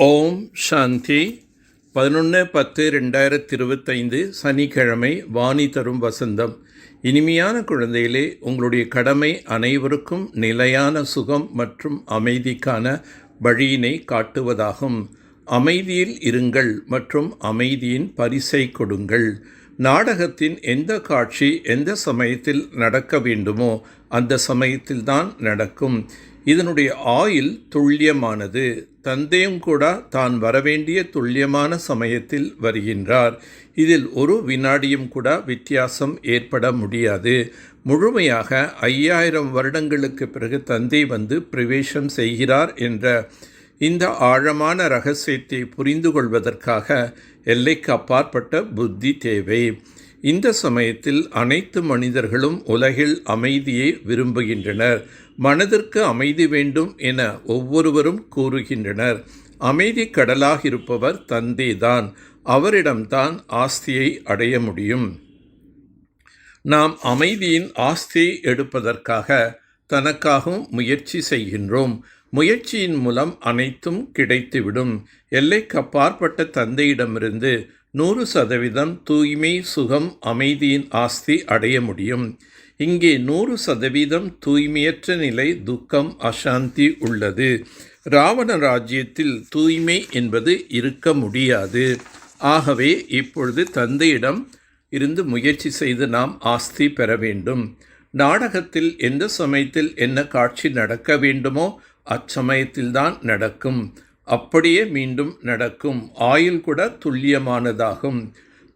ஓம் சாந்தி 11/10/2025 சனிக்கிழமை. வாணி தரும் வசந்தம். இனிமையான குழந்தைகளே, உங்களுடைய கடமை அனைவருக்கும் நிலையான சுகம் மற்றும் அமைதிக்கான வழியினை காட்டுவதாகும். அமைதியில் இருங்கள் மற்றும் அமைதியின் பரிசை கொடுங்கள். நாடகத்தின் எந்த காட்சி எந்த சமயத்தில் நடக்க வேண்டுமோ அந்த சமயத்தில்தான் நடக்கும். இதனுடைய ஆயுள் துல்லியமானது. தந்தையும் கூட தான் வரவேண்டிய துல்லியமான சமயத்தில் வருகின்றார். இதில் ஒரு வினாடியும் கூட வித்தியாசம் ஏற்பட முடியாது. முழுமையாக 5000 வருடங்களுக்கு பிறகு தந்தை வந்து பிரவேசம் செய்கிறார் என்ற இந்த ஆழமான இரகசியத்தை புரிந்து கொள்வதற்காக எல்லைக்கு அப்பாற்பட்ட புத்தி தேவை. இந்த சமயத்தில் அனைத்து மனிதர்களும் உலகில் அமைதியை விரும்புகின்றனர். மனதிற்கு அமைதி வேண்டும் என ஒவ்வொருவரும் கூறுகின்றனர். அமைதி கடலாக இருப்பவர் தந்தைதான். அவரிடம்தான் ஆஸ்தியை அடைய முடியும். நாம் அமைதியின் ஆஸ்தியை எடுப்பதற்காக தனக்காகவும் முயற்சி செய்கின்றோம். முயற்சியின் மூலம் அனைத்தும் கிடைத்துவிடும். எல்லைக்கு அப்பாற்பட்ட தந்தையிடமிருந்து 100% தூய்மை, சுகம், அமைதியின் ஆஸ்தி அடைய முடியும். இங்கே 100% தூய்மையற்ற நிலை, துக்கம், அசாந்தி உள்ளது. ராவண ராஜ்யத்தில் தூய்மை என்பது இருக்க முடியாது. ஆகவே இப்பொழுது தந்தையிடம் இருந்து முயற்சி செய்து நாம் ஆஸ்தி பெற வேண்டும். நாடகத்தில் எந்த சமயத்தில் என்ன காட்சி நடக்க வேண்டுமோ அச்சமயத்தில்தான் நடக்கும். அப்படியே மீண்டும் நடக்கும். ஆயுள் கூட துல்லியமானதாகும்.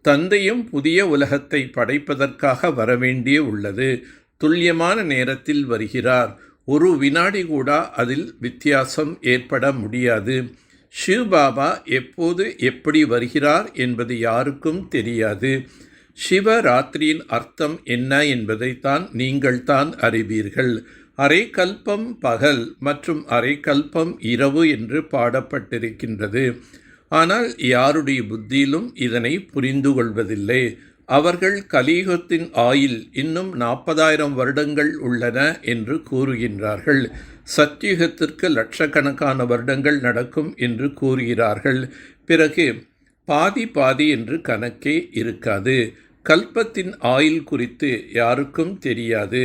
தந்தையும் புதிய உலகத்தை படைப்பதற்காக வரவேண்டிய உள்ளது. துல்லியமான நேரத்தில் வருகிறார். ஒரு வினாடி கூட அதில் வித்தியாசம் ஏற்பட முடியாது. சிவபாபா எப்போது எப்படி வருகிறார் என்பது யாருக்கும் தெரியாது. சிவராத்திரியின் அர்த்தம் என்ன என்பதைத்தான் நீங்கள்தான் அறிவீர்கள். அரை கல்பம் பகல் மற்றும் அரை கல்பம் இரவு என்று பாடப்பட்டிருக்கின்றது. ஆனால் யாருடைய புத்தியிலும் இதனை புரிந்து கொள்வதில்லை. அவர்கள் கலியுகத்தின் ஆயுள் இன்னும் 40,000 வருடங்கள் உள்ளன என்று கூறுகின்றார்கள். சத்யுகத்திற்கு லட்சக்கணக்கான வருடங்கள் நடக்கும் என்று கூறுகிறார்கள். பிறகு பாதி என்று கணக்கே இருக்காது. கல்பத்தின் ஆயுள் குறித்து யாருக்கும் தெரியாது.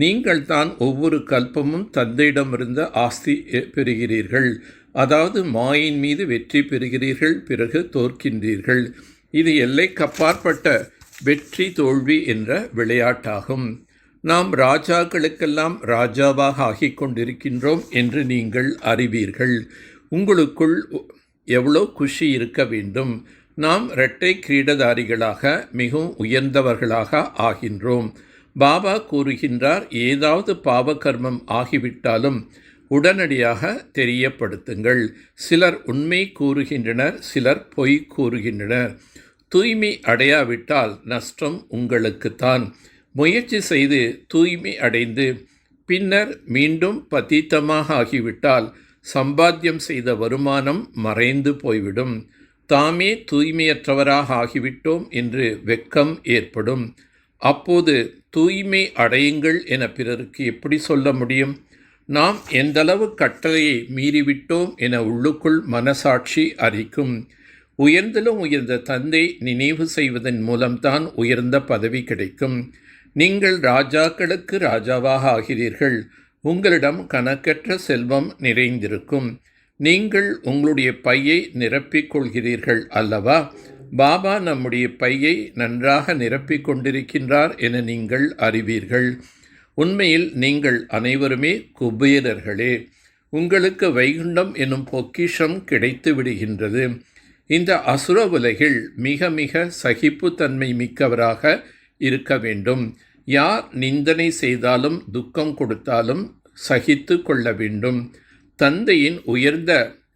நீங்கள் தான் ஒவ்வொரு கல்பமும் தந்தையிடமிருந்த ஆஸ்தி பெறுகிறீர்கள். அதாவது மாயின் மீது வெற்றி பெறுகிறீர்கள், பிறகு தோற்கின்றீர்கள். இது எல்லைக்கப்பாற்பட்ட வெற்றி தோல்வி என்ற விளையாட்டாகும். நாம் ராஜாக்களுக்கெல்லாம் ராஜாவாக ஆகிக் கொண்டிருக்கின்றோம் என்று நீங்கள் அறிவீர்கள். உங்களுக்குள் எவ்வளோ குஷி இருக்க வேண்டும். நாம் இரட்டை கிரீடதாரிகளாக மிகவும் உயர்ந்தவர்களாக ஆகின்றோம். பாபா கூறுகின்றார், ஏதாவது பாவகர்மம் ஆகிவிட்டாலும் உடனடியாக தெரியப்படுத்துங்கள். சிலர் உண்மை கூறுகின்றனர், சிலர் பொய் கூறுகின்றனர். தூய்மை அடையாவிட்டால் நஷ்டம் உங்களுக்குத்தான். முயற்சி செய்து தூய்மை அடைந்து பின்னர் மீண்டும் பதீத்தமாக ஆகிவிட்டால் சம்பாத்தியம் செய்த வருமானம் மறைந்து போய்விடும். தாமே தூய்மையற்றவராக ஆகிவிட்டோம் என்று வெட்கம் ஏற்படும். அப்போது தூய்மை அடையுங்கள் என பிறருக்கு எப்படி சொல்ல முடியும்? நாம் எந்தளவு கட்டளையை மீறிவிட்டோம் என உள்ளுக்குள் மனசாட்சி அறிக்கும். உயர்ந்திலும் உயர்ந்த தந்தை நினைவு செய்வதன் மூலம்தான் உயர்ந்த பதவி கிடைக்கும். நீங்கள் ராஜாக்களுக்கு ராஜாவாக ஆகிறீர்கள். உங்களிடம் கணக்கற்ற செல்வம் நிறைந்திருக்கும். நீங்கள் உங்களுடைய பையை நிரப்பிக் கொள்கிறீர்கள் அல்லவா? பாபா நம்முடைய பையை நன்றாக நிரப்பிக் கொண்டிருக்கின்றார் என நீங்கள் அறிவீர்கள். உண்மையில் நீங்கள் அனைவருமே குபேரர்களே. உங்களுக்கு வைகுண்டம் எனும் பொக்கிஷம் கிடைத்து விடுகின்றது. இந்த அசுர உலகில் மிக மிக சகிப்புத்தன்மை மிக்கவராக இருக்க வேண்டும். யார் நிந்தனை செய்தாலும் துக்கம் கொடுத்தாலும் சகித்து கொள்ள வேண்டும். தந்தையின் உயர்ந்த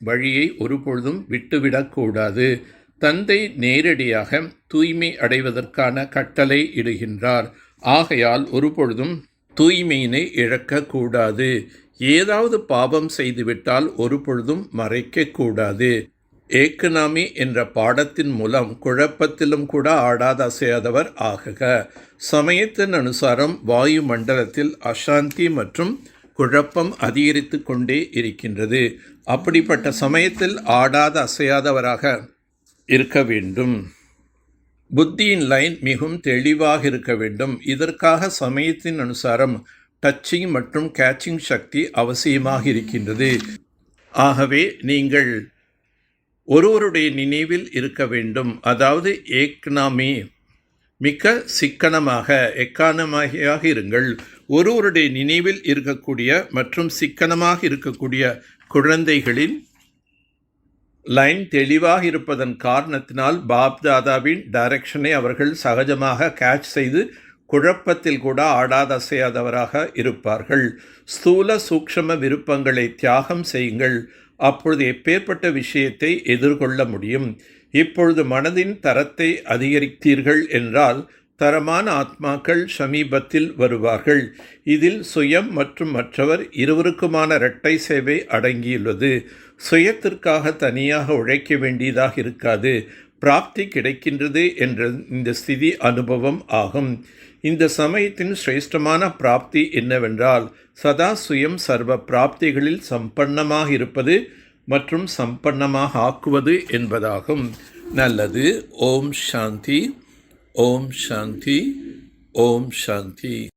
வழியை ஒருபொழுதும் விட்டுவிடக்கூடாது. தந்தை நேரடியாக தூய்மை அடைவதற்கான கட்டளை இடுகின்றார். ஆகையால் ஒருபொழுதும் தூய்மையினை இழக்கக்கூடாது. ஏதாவது பாவம் செய்துவிட்டால் ஒரு பொழுதும் மறைக்கக்கூடாது. ஏக்கனாமி என்ற பாடத்தின் மூலம் குழப்பத்திலும் கூட ஆடாத அசையாதவர் ஆகுக. சமயத்தின் அனுசாரம் வாயு மண்டலத்தில் அசாந்தி மற்றும் குழப்பம் அதிகரித்து கொண்டே இருக்கின்றது. அப்படிப்பட்ட சமயத்தில் ஆடாத அசையாதவராக இருக்க வேண்டும். புத்தியின் லைன் மிகவும் தெளிவாக இருக்க வேண்டும். இதற்காக சமயத்தின் அனுசாரம் டச்சிங் மற்றும் கேட்சிங் சக்தி அவசியமாக இருக்கின்றது. ஆகவே நீங்கள் ஒருவருடைய நினைவில் இருக்க வேண்டும். அதாவது எக்கனாமி மிக சிக்கனமாக எக்கானமாக இருங்கள். ஒருவருடைய நினைவில் இருக்கக்கூடிய மற்றும் சிக்கனமாக இருக்கக்கூடிய குழந்தைகளின் லைன் தெளிவாக இருப்பதன் காரணத்தினால் பாப்தாதாவின் டைரக்ஷனை அவர்கள் சகஜமாக கேட்ச் செய்து குழப்பத்தில் கூட ஆடாத அசையாதவராக இருப்பார்கள். ஸ்தூல சூக்ஷ்ம விருப்பங்களை தியாகம் செய்யுங்கள். அப்பொழுது எப்பேற்பட்ட விஷயத்தை எதிர்கொள்ள முடியும். இப்பொழுது மனதின் தரத்தை அதிகரித்தீர்கள் என்றால் தரமான ஆத்மாக்கள் சமீபத்தில் வருவார்கள். இதில் சுயம் மற்றும் மற்றவர் இருவருக்குமான இரட்டை சேவை அடங்கியுள்ளது. சுயத்திற்காக தனியாக உழைக்க வேண்டியதாக இருக்காது. பிராப்தி கிடைக்கின்றது என்ற இந்த ஸ்திதி அனுபவம் ஆகும். இந்த சமயத்தின் சிரேஷ்டமான பிராப்தி என்னவென்றால் சதா சுயம் சர்வ பிராப்திகளில் சம்பன்னமாக இருப்பது மற்றும் சம்பன்னமாக ஆக்குவது என்பதாகும். நல்லது. ஓம் சாந்தி. ஓம் சாந்தி. ஓம் சாந்தி.